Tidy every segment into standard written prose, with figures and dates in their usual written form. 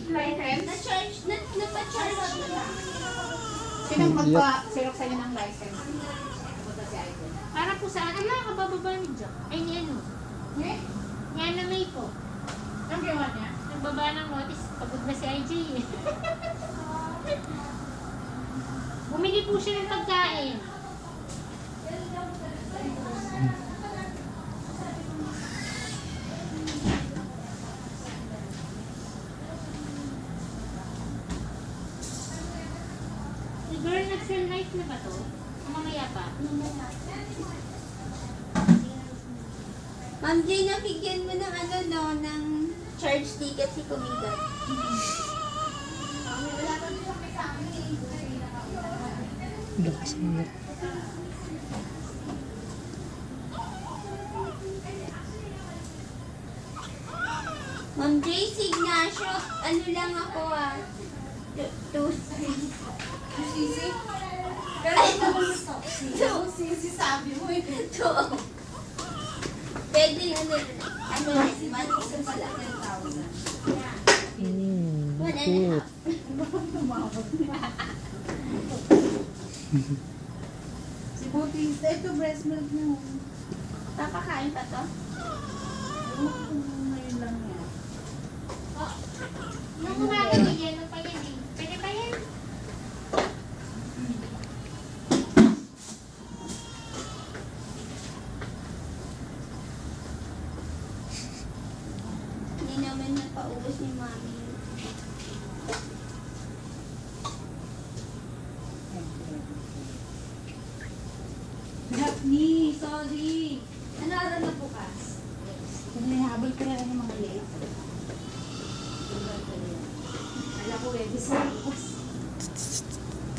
License? Na-charge, napa-charge na. Sinong magpa-xerox sa'yo ng license? Para po saan? Ano ang kabababa ni Jack? Ay, ni ano? Eh? Yan na may po. Anong ginawa niya? Nagbaba ng notice. Pagod na si IJ eh. Bumili po siya ng pagkain. Si girl, nag-sell knife na ba to? O mamaya pa? Ma'am Jay, nakigyan mo ng ano, no, ng charge ticket si Kumigat. Lakas mo. Ma'am Jay, Signacio, ano lang ako Sisi? Pero ito mo yung sisi sabi mo eh. Pwede ano, months pala. 1.5. Cute. Si Butis, ito breast milk niyo. Papakain pa to? Ngayon lang yan. Nung umaga ko yan, nung pa yan eh. Pwede pa yan? Hindi naman napaubos ni Mami. Ni, sorry. Ano oras na bukas? Kung nahabol ka na ng mga late. Alam ko, ready sa bukas.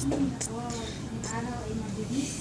Ay, ako, ang araw ay mabilis.